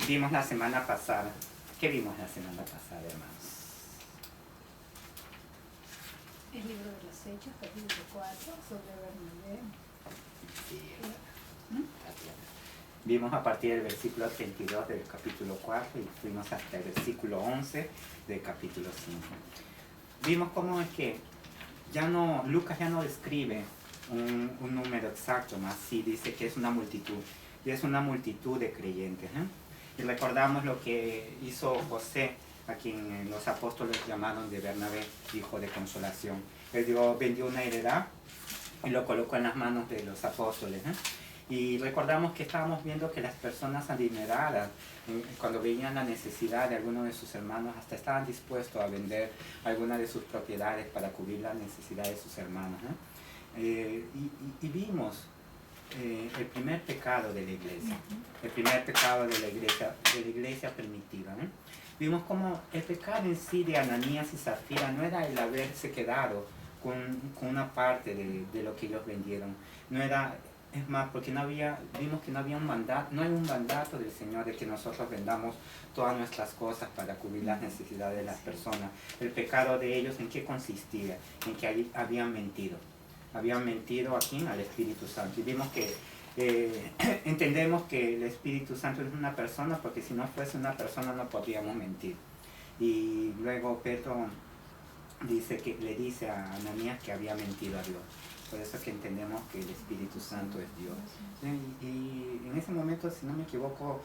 vimos la semana pasada. ¿Qué vimos la semana pasada, hermanos? El libro de los Hechos, capítulo 4, sobre Bernabé. Sí. Vimos a partir del versículo 32 del capítulo 4 y fuimos hasta el versículo 11 del capítulo 5. Vimos cómo es que Lucas ya no describe un número exacto, más sí dice que es una multitud. Y es una multitud de creyentes. Y recordamos lo que hizo José, a quien los apóstoles llamaron de Bernabé, hijo de consolación. Él vendió una heredad y lo colocó en las manos de los apóstoles. Y recordamos que estábamos viendo que las personas adineradas, cuando veían la necesidad de alguno de sus hermanos, hasta estaban dispuestos a vender alguna de sus propiedades para cubrir la necesidad de sus hermanos. Y vimos el primer pecado de la iglesia, el primer pecado de la iglesia primitiva. Vimos como el pecado en sí de Ananías y Zafira no era el haberse quedado con una parte de lo que ellos vendieron, no era. Es más, porque vimos que no había un mandato, no hay un mandato del Señor de que nosotros vendamos todas nuestras cosas para cubrir las necesidades de las personas. El pecado de ellos, ¿en qué consistía? En que habían mentido. Habían mentido aquí al Espíritu Santo. Y vimos que entendemos que el Espíritu Santo es una persona, porque si no fuese una persona no podríamos mentir. Y luego Pedro le dice a Ananías que había mentido a Dios. Por eso que entendemos que el Espíritu Santo es Dios. Y en ese momento, si no me equivoco,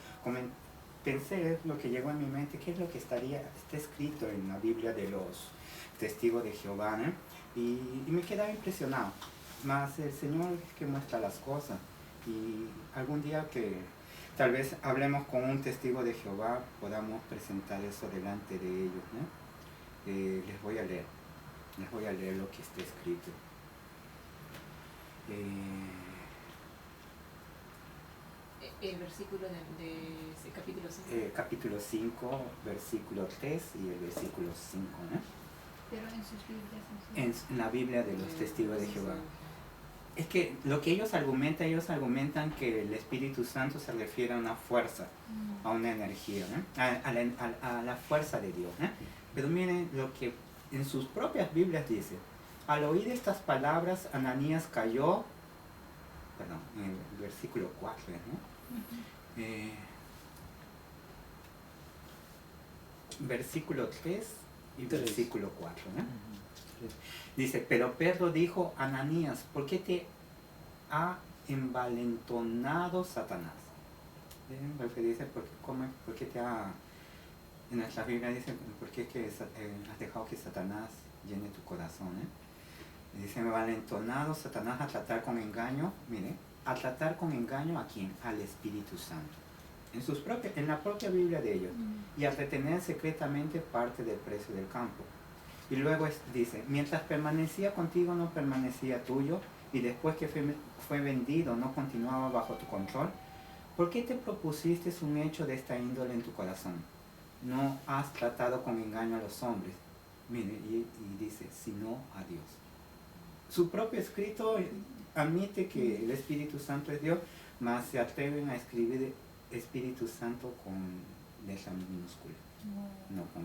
pensé lo que llegó en mi mente, qué es lo que está escrito en la Biblia de los testigos de Jehová, ¿no? Y me quedaba impresionado. Más el Señor es que muestra las cosas. Y algún día que tal vez hablemos con un testigo de Jehová, podamos presentar eso delante de ellos, ¿no? Les voy a leer lo que está escrito. El versículo de capítulo 5. Capítulo 5, versículo 3 y el versículo 5, ¿no? Pero en sus Biblias. En la Biblia de los testigos de Jehová. Es que lo que ellos argumentan que el Espíritu Santo se refiere a una fuerza, a una energía, ¿no? a la fuerza de Dios, ¿no? Pero miren lo que en sus propias Biblias dice. Al oír estas palabras, Ananías cayó, en el versículo 4, ¿no? Versículo 3 y versículo 4, ¿no? Dice, pero Pedro dijo, Ananías, ¿por qué te ha envalentonado Satanás? ¿Ven lo que dice? ¿Por qué te ha... En nuestra Biblia dice, ¿por qué has dejado que Satanás llene tu corazón? Dice, envalentonado Satanás a tratar con engaño, mire, a tratar con engaño ¿a quién? Al Espíritu Santo. En la propia Biblia de ellos. Y a retener secretamente parte del precio del campo. Y luego dice, mientras permanecía contigo no permanecía tuyo, y después que fue vendido no continuaba bajo tu control. ¿Por qué te propusiste un hecho de esta índole en tu corazón? No has tratado con engaño a los hombres. Mire, y dice, sino a Dios. Su propio escrito admite que el Espíritu Santo es Dios, mas se atreven a escribir Espíritu Santo con letra minúscula, no con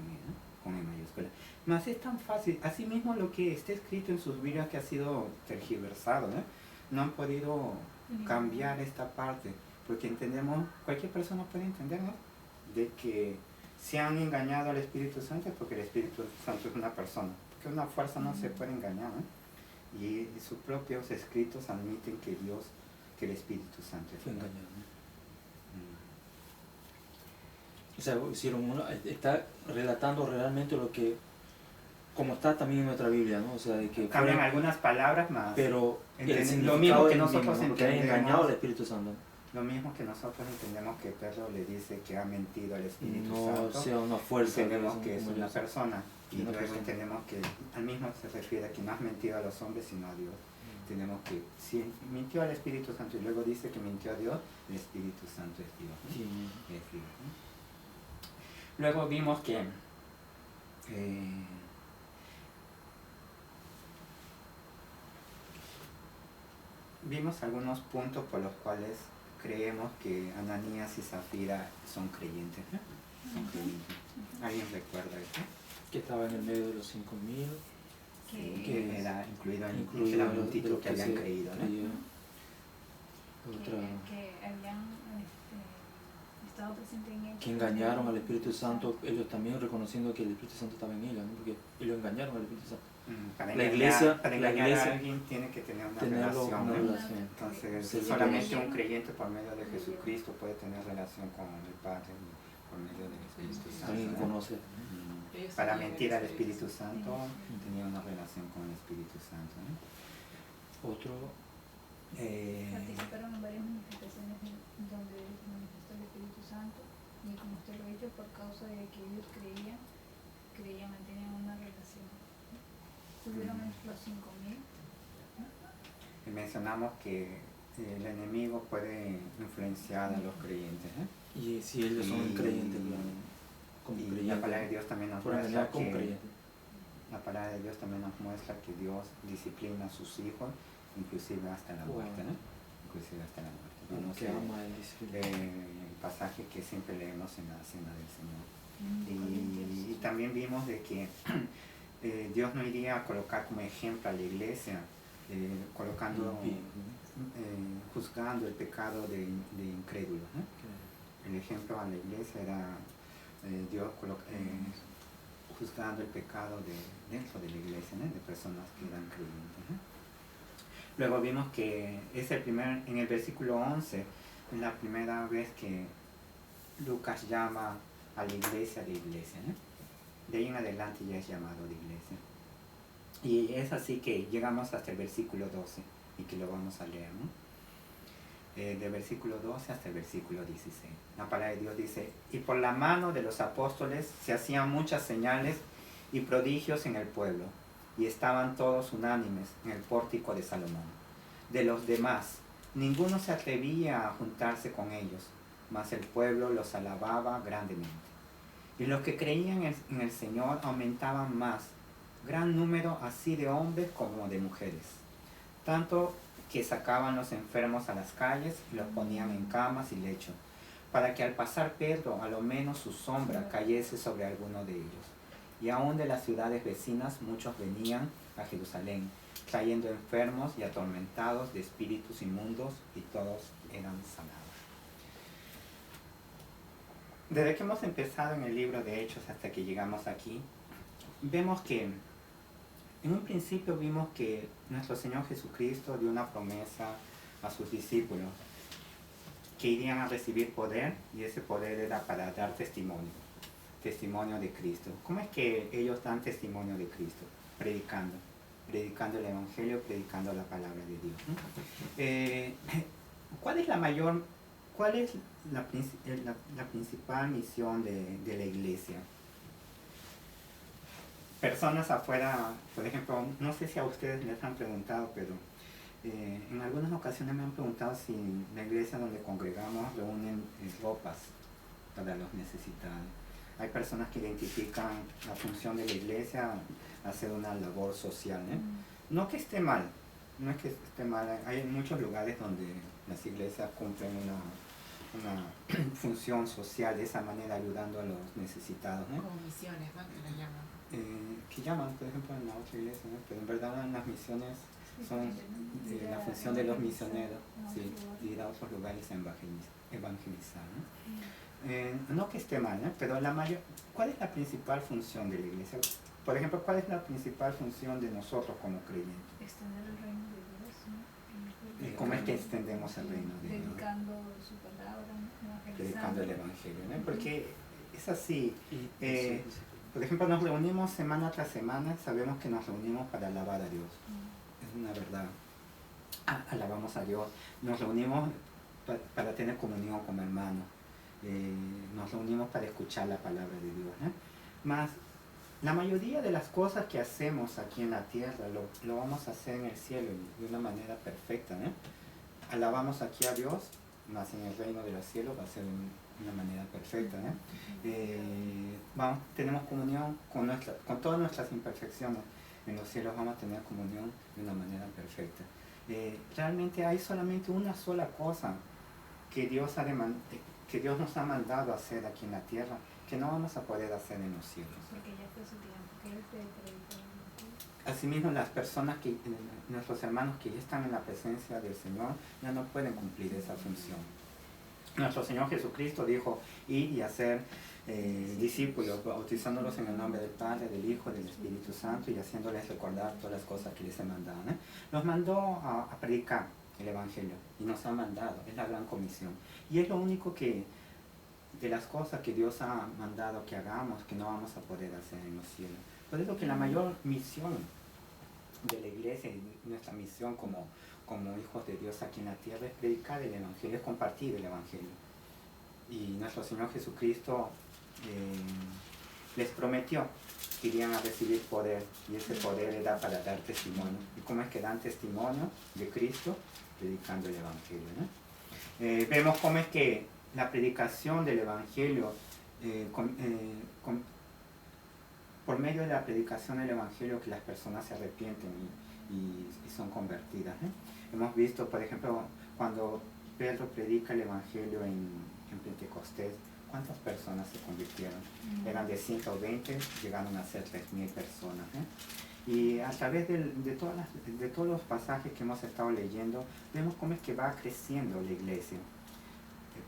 E mayúscula. Mas es tan fácil, asimismo lo que está escrito en sus Biblias que ha sido tergiversado, no han podido cambiar esta parte, porque entendemos, cualquier persona puede entender, ¿no? De que se han engañado al Espíritu Santo es porque el Espíritu Santo es una persona, porque una fuerza no se puede engañar, ¿no? Y sus propios escritos admiten que el Espíritu Santo fue Dios. engañado, ¿no? O sea, está relatando realmente lo que, como está también en nuestra Biblia, ¿no? O sea, de que cambian algunas palabras más, pero lo mismo que nosotros mismo, que ha engañado entendemos, al Espíritu Santo. lo mismo que nosotros entendemos que Pedro le dice que ha mentido al Espíritu No Santo, sea una fuerza. entendemos que es una persona. persona, y Una luego persona. entendemos que al mismo se refiere a que no has mentido a los hombres sino a Dios. Entendemos que si mintió al Espíritu Santo y luego dice que mintió a Dios, el Espíritu Santo es Dios, ¿no? Sí. Es Dios, ¿no? Luego vimos que vimos algunos puntos por los cuales creemos que Ananías y Zafira son creyentes. Son creyentes. ¿Alguien recuerda eso? Que estaba en el medio de los 5.000. Que era incluido en Incluido la de multitud los que habían se creído, ¿no? creía. Otra, que habían estado presentes en ellos. que engañaron al Espíritu Santo, ellos también reconociendo que el Espíritu Santo estaba en ellos, ¿no? Porque ellos engañaron al Espíritu Santo. Para La engañar iglesia a alguien tiene que tener una tenerlo relación, una ¿no? relación. Entonces, Sí, solamente sí. un creyente por medio de Jesucristo puede tener relación con el Padre y por medio del Espíritu Santo, Alguien que ¿no? conoce. Ellos Para tenían mentir el al Espíritu Espíritu Santo tenía una relación con el Espíritu Santo, ¿no? Otro, Participaron en varias manifestaciones donde se manifestó el Espíritu Santo, y como usted lo ha dicho, por causa de que ellos creían, mantenían una relación. Tuvieron los 5.000. y mencionamos que el enemigo puede influenciar a los creyentes, ¿eh? y si ellos son Y- creyentes, como Y creyentes, la palabra de Dios también nos por muestra engañar como que creyentes. la palabra de Dios también nos muestra que Dios disciplina a sus hijos, inclusive hasta la muerte, ¿no? Inclusive hasta la muerte. Vamos Que a ama el discípulo. el pasaje que siempre leemos en la cena del Señor. Y también vimos de que Dios no iría a colocar como ejemplo a la iglesia, colocando, juzgando el pecado de incrédulos, ¿no? El ejemplo a la iglesia era Dios juzgando el pecado dentro de la iglesia, ¿no? De personas que eran creyentes, ¿no? Luego vimos que en el versículo 11 es la primera vez que Lucas llama a la iglesia de iglesia, ¿no? De ahí en adelante ya es llamado de iglesia. Y es así que llegamos hasta el versículo 12 y que lo vamos a leer, ¿no? Del versículo 12 hasta el versículo 16. La palabra de Dios dice: y por la mano de los apóstoles se hacían muchas señales y prodigios en el pueblo, y estaban todos unánimes en el pórtico de Salomón. De los demás, ninguno se atrevía a juntarse con ellos, mas el pueblo los alababa grandemente. Y los que creían en el Señor aumentaban más, gran número así de hombres como de mujeres, tanto que sacaban los enfermos a las calles y los ponían en camas y lechos, para que al pasar Pedro a lo menos su sombra cayese sobre alguno de ellos. Y aún de las ciudades vecinas muchos venían a Jerusalén, trayendo enfermos y atormentados de espíritus inmundos, y todos eran sanados. Desde que hemos empezado en el libro de Hechos hasta que llegamos aquí, vemos que en un principio vimos que nuestro Señor Jesucristo dio una promesa a sus discípulos que irían a recibir poder, y ese poder era para dar testimonio de Cristo. ¿Cómo es que ellos dan testimonio de Cristo? Predicando el Evangelio, predicando la palabra de Dios, ¿no? ¿Cuál es la principal misión de la iglesia? Personas afuera, por ejemplo, no sé si a ustedes les han preguntado, pero en algunas ocasiones me han preguntado si la iglesia donde congregamos reúnen ropas para los necesitados. Hay personas que identifican la función de la iglesia hacer una labor social, ¿eh? No que esté mal, no es que esté mal, hay muchos lugares donde las iglesias cumplen una función social de esa manera, ayudando a los necesitados, ¿no? Como misiones, ¿no? Que le llaman. Que llaman, por ejemplo, en la otra iglesia, ¿no? Pero en verdad las misiones son la función de los misioneros, sí, ir a otros lugares a evangelizar, ¿no? No que esté mal, ¿no? Pero ¿cuál es la principal función de la iglesia? Por ejemplo, ¿cuál es la principal función de nosotros como creyentes? Extender el reino de Dios, ¿no? ¿Cómo es que extendemos el reino de Dios? Predicando su palabra, Predicando el Evangelio, ¿no? Porque es así. Sí. Por ejemplo, nos reunimos semana tras semana, sabemos que nos reunimos para alabar a Dios. Es una verdad. Alabamos a Dios. Nos reunimos para tener comunión como hermanos. Nos reunimos para escuchar la palabra de Dios, ¿no? Más, la mayoría de las cosas que hacemos aquí en la tierra lo vamos a hacer en el cielo de una manera perfecta, ¿no? Alabamos aquí a Dios, más en el reino de los cielos va a ser de una manera perfecta, ¿no? Tenemos comunión con todas nuestras imperfecciones. En los cielos vamos a tener comunión de una manera perfecta. Realmente hay solamente una sola cosa que que Dios nos ha mandado a hacer aquí en la tierra, que no vamos a poder hacer en los cielos. Porque ya fue su tiempo, que él se predicó. Asimismo, las personas nuestros hermanos que ya están en la presencia del Señor, ya no pueden cumplir esa función. Nuestro Señor Jesucristo dijo, ir y hacer discípulos, bautizándolos en el nombre del Padre, del Hijo, del Espíritu Santo y haciéndoles recordar todas las cosas que les he mandado. Nos mandó a predicar el Evangelio y nos ha mandado, es la gran comisión. Y es lo único de las cosas que Dios ha mandado que hagamos, que no vamos a poder hacer en los cielos. Por eso que la mayor misión de la iglesia y nuestra misión como hijos de Dios aquí en la tierra es predicar el Evangelio, es compartir el Evangelio. Y nuestro Señor Jesucristo les prometió que irían a recibir poder, y ese poder era para dar testimonio. ¿Y cómo es que dan testimonio de Cristo? Predicando el Evangelio, ¿no? Vemos cómo es que la predicación del Evangelio, por medio de la predicación del Evangelio, que las personas se arrepienten y son convertidas, ¿eh? Hemos visto, por ejemplo, cuando Pedro predica el Evangelio en Pentecostés, ¿cuántas personas se convirtieron? Eran de 120, llegaron a ser 3.000 personas, ¿eh? Y a través de todos los pasajes que hemos estado leyendo, vemos cómo es que va creciendo la iglesia.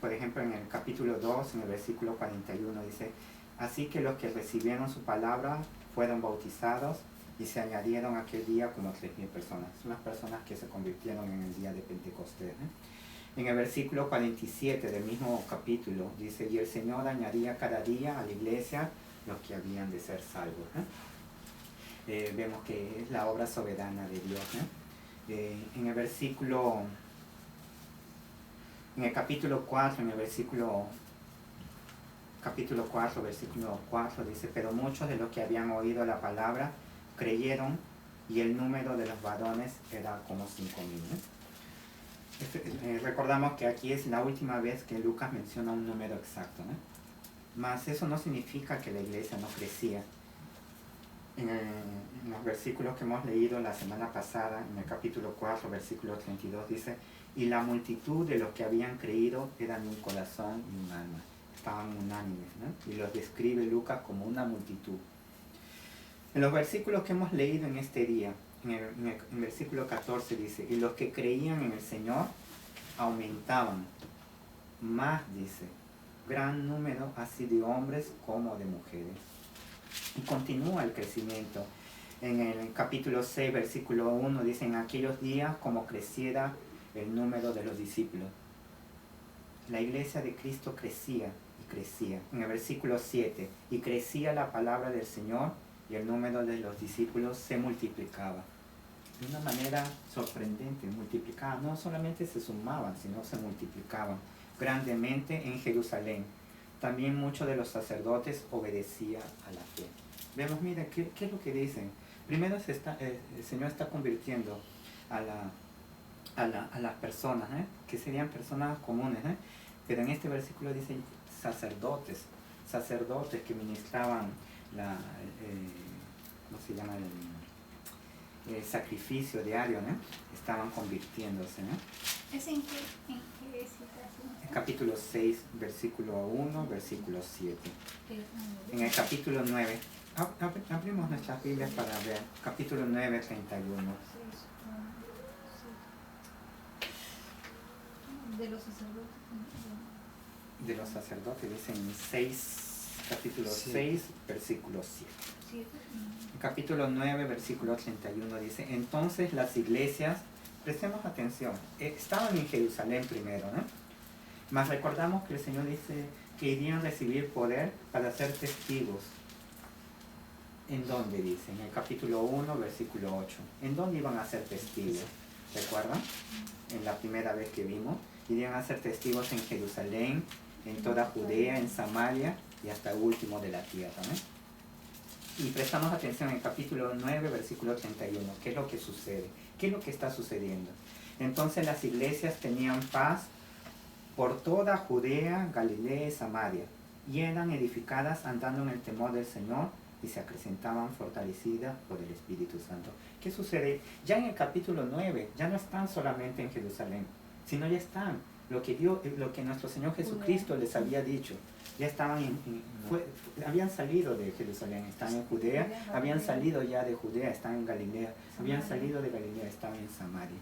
Por ejemplo, en el capítulo 2, en el versículo 41, dice: así que los que recibieron su palabra fueron bautizados y se añadieron aquel día como 3.000 personas. Son las personas que se convirtieron en el día de Pentecostés, ¿eh? En el versículo 47 del mismo capítulo dice: y el Señor añadía cada día a la iglesia los que habían de ser salvos, ¿eh? Vemos que es la obra soberana de Dios, ¿eh? En el capítulo 4, en el capítulo 4, versículo 4 dice: pero muchos de los que habían oído la palabra creyeron, y el número de los varones era como 5.000. Recordamos que aquí es la última vez que Lucas menciona un número exacto, ¿no? Mas eso no significa que la iglesia no crecía. En los versículos que hemos leído la semana pasada, en el capítulo 4, versículo 32, dice: y la multitud de los que habían creído eran un corazón y un alma. Estaban unánimes, ¿no? Y los describe Lucas como una multitud. En los versículos que hemos leído en este día, en versículo 14 dice: y los que creían en el Señor aumentaban más, dice, gran número así de hombres como de mujeres. Y continúa el crecimiento. En el capítulo 6, versículo 1 dice: en aquellos días como creciera el número de los discípulos. La iglesia de Cristo crecía y crecía. En el versículo 7, y crecía la palabra del Señor y el número de los discípulos se multiplicaba. De una manera sorprendente, multiplicaban. No solamente se sumaban, sino se multiplicaban grandemente en Jerusalén. También muchos de los sacerdotes obedecían a la fe. Vemos, mira, ¿qué es lo que dicen? Primero el Señor está convirtiendo a las personas, que serían personas comunes, pero en este versículo dicen sacerdotes que ministraban ¿cómo se llama? El sacrificio diario, estaban convirtiéndose. ¿Es en qué citación? Capítulo 6, versículo 1, versículo 7. En el capítulo 9, abrimos nuestras Biblias para ver, capítulo 9, 31. De los sacerdotes. De los sacerdotes, dicen 6, capítulo 6, versículo 7. Capítulo 9, versículo 31 dice: entonces las iglesias, prestemos atención, estaban en Jerusalén primero, ¿no? Mas recordamos que el Señor dice que irían a recibir poder para ser testigos. ¿En dónde dice? En el capítulo 1, versículo 8. ¿En dónde iban a ser testigos? ¿Recuerdan? En la primera vez que vimos, irían a ser testigos en Jerusalén, en toda Judea, en Samaria y hasta el último de la tierra, ¿no? Y prestamos atención en el capítulo 9, versículo 31. ¿Qué es lo que sucede? ¿Qué es lo que está sucediendo? Entonces las iglesias tenían paz por toda Judea, Galilea y Samaria, y eran edificadas andando en el temor del Señor y se acrecentaban fortalecidas por el Espíritu Santo. ¿Qué sucede? Ya en el capítulo 9, ya no están solamente en Jerusalén, sino ya están lo que nuestro Señor Jesucristo les había dicho. Ya estaban habían salido de Jerusalén, están en Judea, habían salido ya de Judea, están en Galilea, habían salido de Galilea, estaban en Samaria.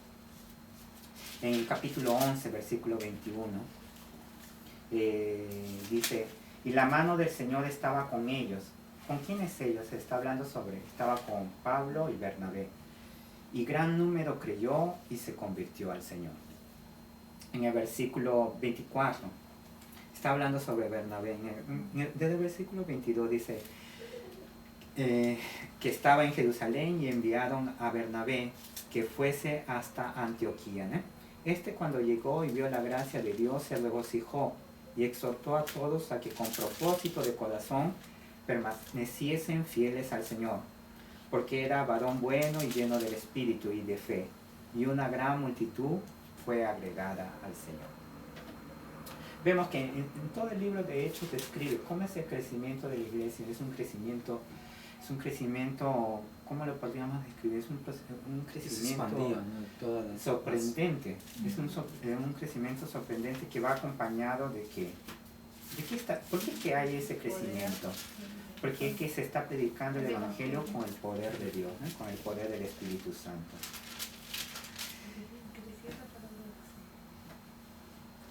En el capítulo 11, versículo 21, dice, y la mano del Señor estaba con ellos. ¿Con quiénes ellos? Estaba con Pablo y Bernabé. Y gran número creyó y se convirtió al Señor. En el versículo 24, está hablando sobre Bernabé. Desde el versículo 22 dice que estaba en Jerusalén y enviaron a Bernabé que fuese hasta Antioquía, ¿no? Cuando llegó y vio la gracia de Dios, se regocijó y exhortó a todos a que con propósito de corazón permaneciesen fieles al Señor, porque era varón bueno y lleno del Espíritu y de fe, y una gran multitud fue agregada al Señor. Vemos que en todo el libro de Hechos describe cómo es el crecimiento de la iglesia. Es un crecimiento, ¿cómo lo podríamos describir? Es un crecimiento sorprendente. Es un crecimiento sorprendente que va acompañado de que, ¿por qué que hay ese crecimiento? Porque es que se está predicando el Evangelio con el poder de Dios, ¿no? Con el poder del Espíritu Santo.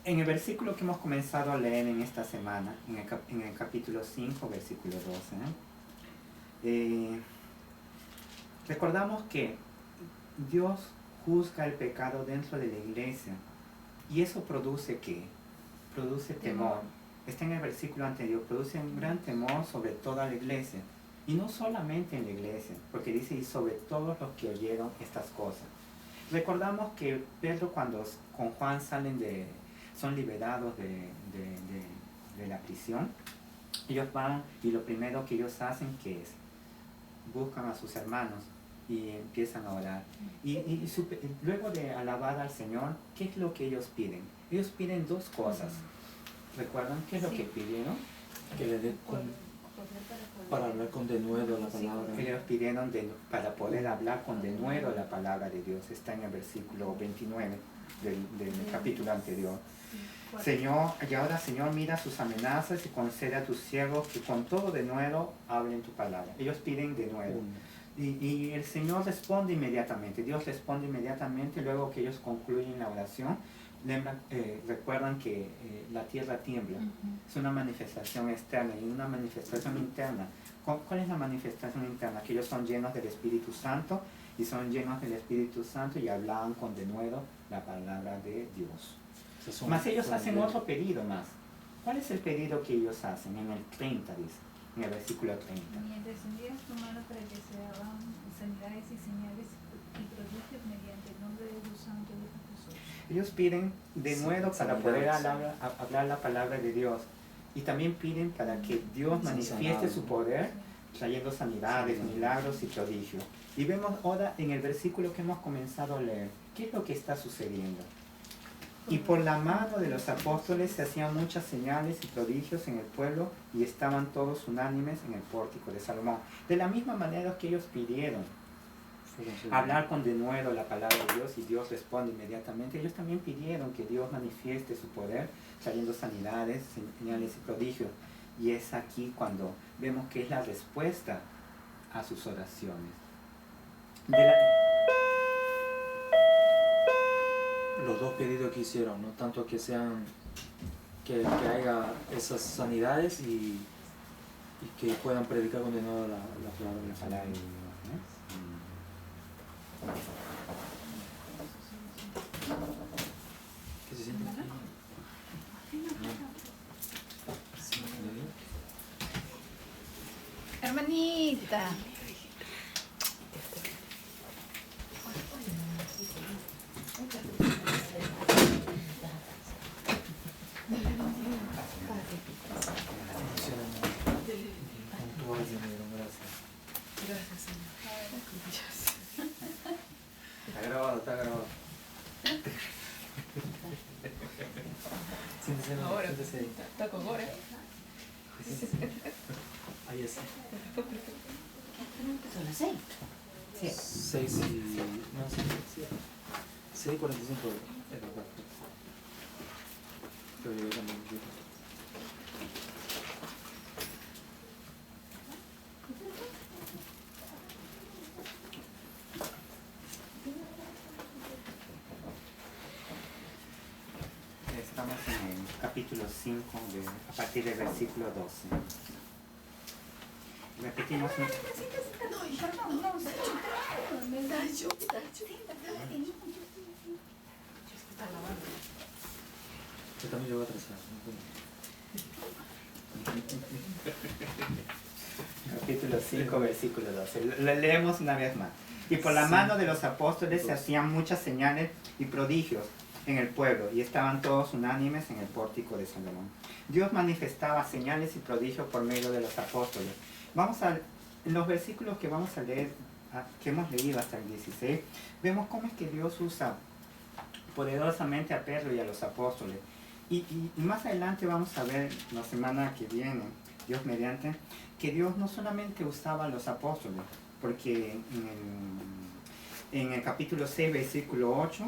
En el versículo que hemos comenzado a leer en esta semana, en el capítulo 5, versículo 12, recordamos que Dios juzga el pecado dentro de la iglesia, y eso produce ¿qué? Produce temor. Está en el versículo anterior, produce un gran temor sobre toda la iglesia, y no solamente en la iglesia, porque dice, y sobre todos los que oyeron estas cosas. Recordamos que Pedro, cuando con Juan son liberados de la prisión, ellos van y lo primero que ellos hacen, ¿qué es? Buscan a sus hermanos y empiezan a orar. Y luego de alabar al Señor, ¿qué es lo que ellos piden? Ellos piden dos cosas. ¿Recuerdan qué es lo que pidieron? Que le dé para hablar con denuedo la palabra. Ellos pidieron para poder hablar con denuedo la palabra de Dios. Está en el versículo 29 del capítulo anterior. Señor, y ahora, Señor, mira sus amenazas y concede a tus siervos que con todo denuedo hablen tu palabra. Ellos piden denuedo. Y el Señor responde inmediatamente. Dios responde inmediatamente luego que ellos concluyen la oración. Recuerdan que la tierra tiembla. Es una manifestación externa y una manifestación interna. ¿Cuál es la manifestación interna? Que ellos son llenos del Espíritu Santo, y son llenos del Espíritu Santo y hablan con denuedo la palabra de Dios. Mas ellos hacen otro pedido más. ¿Cuál es el pedido que ellos hacen? En el 30 dice, en el versículo 30. Mientras extendías tu mano para que se hagan sanidades y señales y prodigios mediante el nombre de Dios Santo de Jesús. Ellos piden denuedo para poder hablar la palabra de Dios. Y también piden para que Dios manifieste su poder, trayendo sanidades, milagros y prodigios. Y vemos ahora en el versículo que hemos comenzado a leer, ¿qué es lo que está sucediendo? Y por la mano de los apóstoles se hacían muchas señales y prodigios en el pueblo, y estaban todos unánimes en el pórtico de Salomón. De la misma manera que ellos pidieron hablar con denuedo la palabra de Dios, y Dios responde inmediatamente, ellos también pidieron que Dios manifieste su poder, trayendo sanidades, señales y prodigios. Y es aquí cuando vemos que es la respuesta a sus oraciones. Los dos pedidos que hicieron, ¿no? Tanto que haya esas sanidades y que puedan predicar con denuedo la palabra de Dios. ¿Qué se siente? Hermanita. Gracias, Señor. Está grabado. Siéntese, Ahora, siéntese. está con hora. Ahí está. Son las 6. 6 y... no, 6:45 era 4. Estoy llegando un poquito. Estamos en el capítulo 5, a partir del versículo 12. Repetimos un... Perdón, no, sí, Está lavando. Yo también llego atrasado. Capítulo 5, versículo 12. Lo leemos una vez más. Y por la mano de los apóstoles se hacían muchas señales y prodigios en el pueblo, y estaban todos unánimes en el pórtico de Salomón. Dios manifestaba señales y prodigios por medio de los apóstoles. En los versículos que vamos a leer, que hemos leído hasta el 16, vemos cómo es que Dios usa poderosamente a Pedro y a los apóstoles. Y más adelante vamos a ver, la semana que viene, Dios mediante, que Dios no solamente usaba a los apóstoles, porque en el capítulo 6, versículo 8,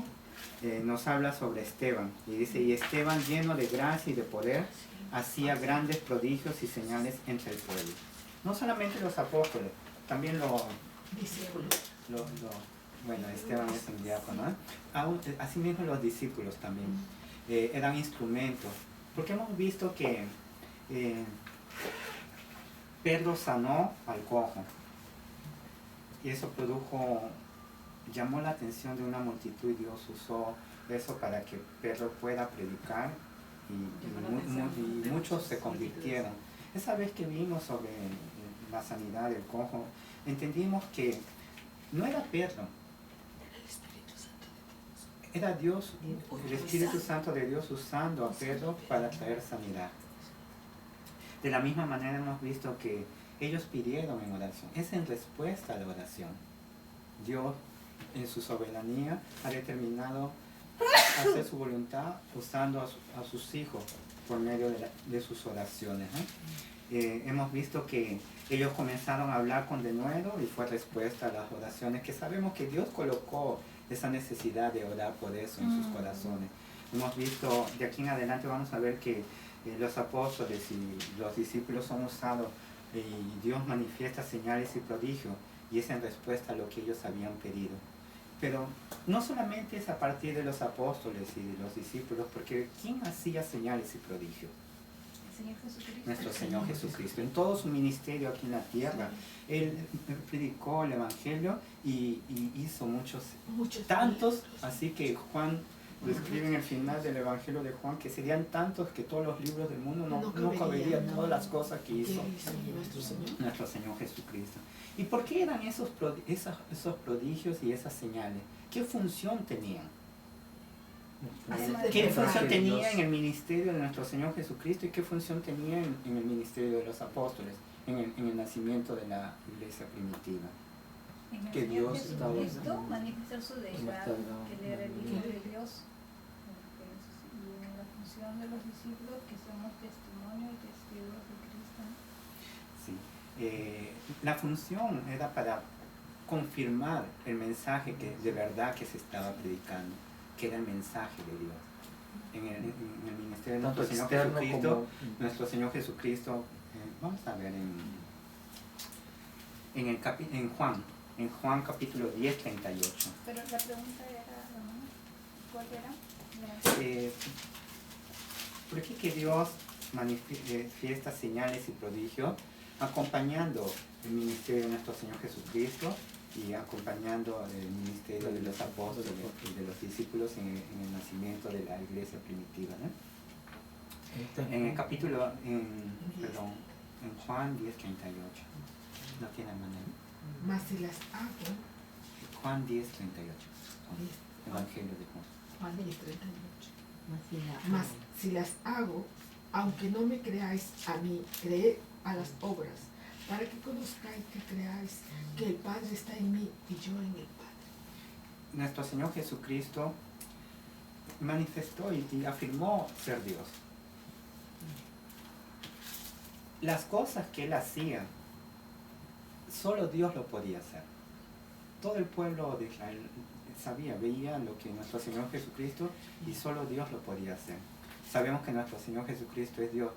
nos habla sobre Esteban. Y dice, y Esteban, lleno de gracia y de poder, hacía grandes prodigios y señales entre el pueblo. No solamente los apóstoles, también Discípulos. bueno, Esteban es un diácono, ¿eh? Asimismo los discípulos también eran instrumentos, porque hemos visto que Pedro sanó al cojo, y eso llamó la atención de una multitud, y Dios usó eso para que Pedro pueda predicar, y muchos se convirtieron. Esa vez que vimos sobre la sanidad del cojo, entendimos que no era Pedro, era Dios, el Espíritu Santo de Dios usando a Pedro para traer sanidad. De la misma manera hemos visto que ellos pidieron en oración, es en respuesta a la oración. Dios en su soberanía ha determinado hacer su voluntad usando a sus hijos por medio de sus oraciones, ¿eh? Hemos visto que ellos comenzaron a hablar con denuedo y fue respuesta a las oraciones, que sabemos que Dios colocó esa necesidad de orar por eso en sus corazones. Hemos visto, de aquí en adelante vamos a ver que los apóstoles y los discípulos son usados y Dios manifiesta señales y prodigios, y es en respuesta a lo que ellos habían pedido. Pero no solamente es a partir de los apóstoles y de los discípulos, porque ¿quién hacía señales y prodigios? Señor Jesucristo. Nuestro Señor Jesucristo. En todo su ministerio aquí en la tierra, Él predicó el Evangelio y hizo muchos tantos, así que Juan lo escribe en el final del Evangelio de Juan, que serían tantos que todos los libros del mundo no caberían todas las cosas que hizo nuestro Señor Jesucristo. ¿Y por qué eran esos prodigios y esas señales? ¿Qué función tenían? ¿Qué función tenía en el ministerio de nuestro Señor Jesucristo y qué función tenía en el ministerio de los apóstoles, en el nacimiento de la iglesia primitiva? En el Que Señor Dios estaba Jesucristo manifestar su deidad, que Él era el Hijo de Dios. Y en la función de los discípulos, que somos testimonio y testigos de Cristo. Sí. La función era para confirmar el mensaje de verdad que se estaba predicando, que era el mensaje de Dios. En el ministerio de nuestro Señor Jesucristo, nuestro Señor Jesucristo, vamos a ver en Juan capítulo 10, 38. Pero la pregunta era, ¿cuál era? ¿Por qué que Dios manifiesta señales y prodigios acompañando el ministerio de nuestro Señor Jesucristo y acompañando el ministerio de los apóstoles y de los discípulos en el nacimiento de la iglesia primitiva, ¿no? En el capítulo, en Juan 10, 38. ¿No tiene manera? Mas si las hago, Juan 10, 38. Evangelio de Juan. Juan 10, 38. Mas si las hago, aunque no me creáis a mí, creed a las obras, para que conozcáis que creáis que el Padre está en mí y yo en el Padre. Nuestro Señor Jesucristo manifestó y afirmó ser Dios. Las cosas que Él hacía, solo Dios lo podía hacer. Todo el pueblo de Israel veía lo que nuestro Señor Jesucristo, y solo Dios lo podía hacer. sabemos que nuestro Señor Jesucristo es Dios.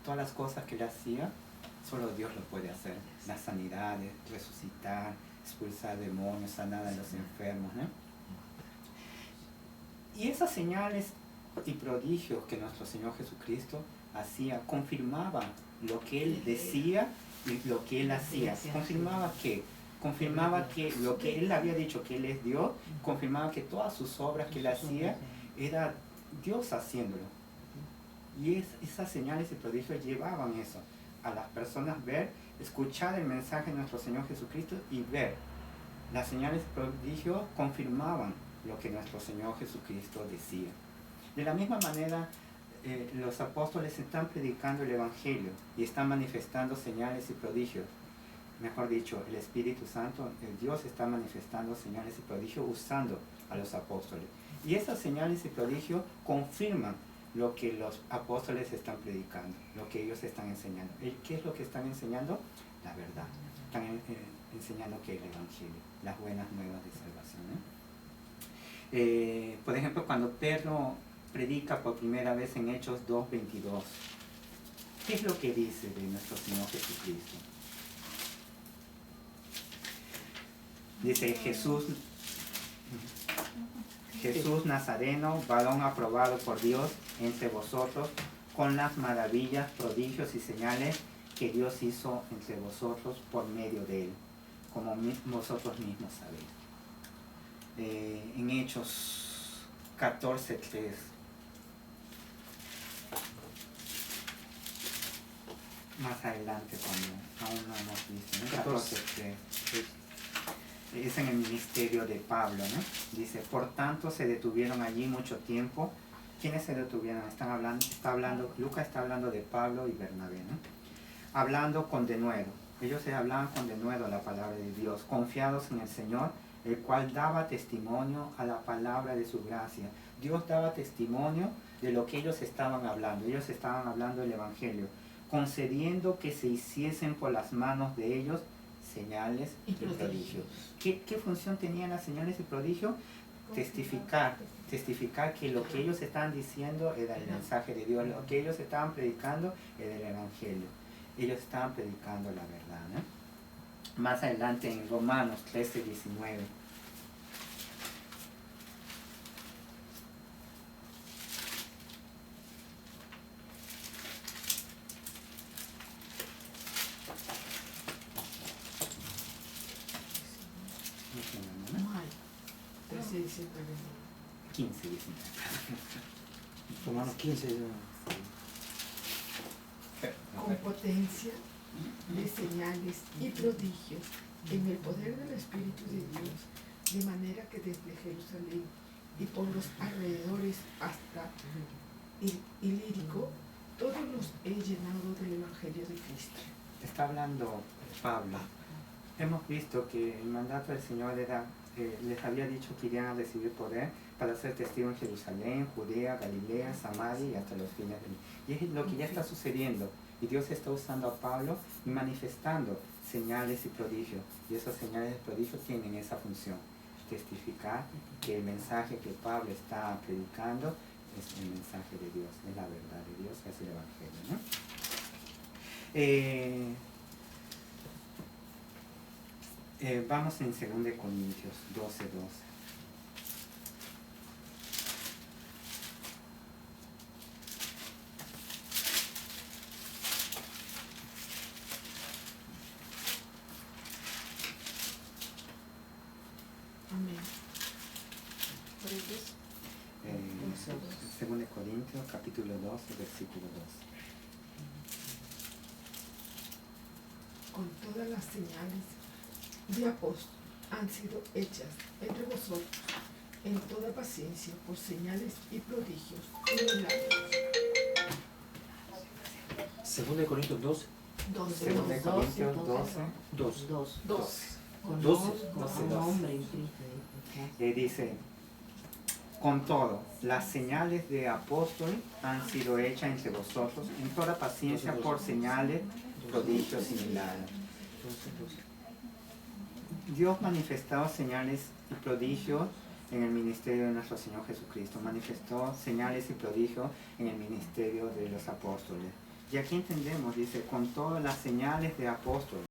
Todas las cosas que Él hacía, solo Dios lo puede hacer. Las sanidades, resucitar, expulsar demonios, sanar a los enfermos, ¿no? Y esas señales y prodigios que nuestro Señor Jesucristo hacía, confirmaban lo que Él decía y lo que Él hacía. Confirmaba que lo que Él había dicho, que Él es Dios, confirmaba que todas sus obras que Él hacía, era Dios haciéndolo. Y esas señales y prodigios llevaban eso, a las personas ver, escuchar el mensaje de nuestro Señor Jesucristo y ver. Las señales y prodigios confirmaban lo que nuestro Señor Jesucristo decía. De la misma manera, los apóstoles están predicando el Evangelio y están manifestando señales y prodigios. Mejor dicho, el Espíritu Santo, el Dios está manifestando señales y prodigios usando a los apóstoles. Y esas señales y prodigios confirman lo que los apóstoles están predicando, lo que ellos están enseñando. ¿Qué es lo que están enseñando? La verdad. Están enseñando que el Evangelio, las buenas nuevas de salvación, ¿eh? Por ejemplo, cuando Pedro predica por primera vez en Hechos 2:22, ¿qué es lo que dice de nuestro Señor Jesucristo? Dice Jesús Nazareno, varón aprobado por Dios entre vosotros, con las maravillas, prodigios y señales que Dios hizo entre vosotros por medio de él, como vosotros mismos sabéis. En Hechos 14:3. Más adelante, cuando aún no hemos visto, ¿no? 14:3. Es en el ministerio de Pablo, ¿no? Dice, por tanto se detuvieron allí mucho tiempo. ¿Quiénes se detuvieron? Lucas está hablando de Pablo y Bernabé, ¿no? Hablando con denuedo. Ellos se hablaban con denuedo la palabra de Dios, confiados en el Señor, el cual daba testimonio a la palabra de su gracia. Dios daba testimonio de lo que ellos estaban hablando. Ellos estaban hablando del Evangelio, concediendo que se hiciesen por las manos de ellos señales y prodigios. ¿Qué función tenían las señales y prodigios? Testificar que lo que ellos estaban diciendo era el mensaje de Dios, lo que ellos estaban predicando era el Evangelio. Ellos estaban predicando la verdad, ¿no? Más adelante en Romanos 13:19. No hay. 13, 19. 15, 19. Romanos 15. Con potencia de señales y prodigios en el poder del Espíritu de Dios, de manera que desde Jerusalén y por los alrededores hasta Ilírico, todos los he llenado del Evangelio de Cristo. Está hablando Pablo. Hemos visto que el mandato del Señor era, les había dicho que irían a recibir poder para ser testigos en Jerusalén, Judea, Galilea, Samaria y hasta los fines del mundo. Y es lo que ya está sucediendo. Y Dios está usando a Pablo y manifestando señales y prodigios. Y esas señales y prodigios tienen esa función. Testificar que el mensaje que Pablo está predicando es el mensaje de Dios, es la verdad de Dios, es el Evangelio, ¿no? Vamos en 2 Corintios 12:12. Amén. 2 Corintios capítulo 12, versículo 12. Con todas las señales de apóstol han sido hechas entre vosotros en toda paciencia por señales y prodigios y milagros. 2 Corintios 12. 2 Corintios 12, 2. Con 12. Dice, con todo, las señales de apóstol han sido hechas entre vosotros en toda paciencia por señales, prodigios y milagros. Dios manifestaba señales y prodigios en el ministerio de nuestro Señor Jesucristo, manifestó señales y prodigios en el ministerio de los apóstoles. Y aquí entendemos, dice, con todas las señales de apóstoles.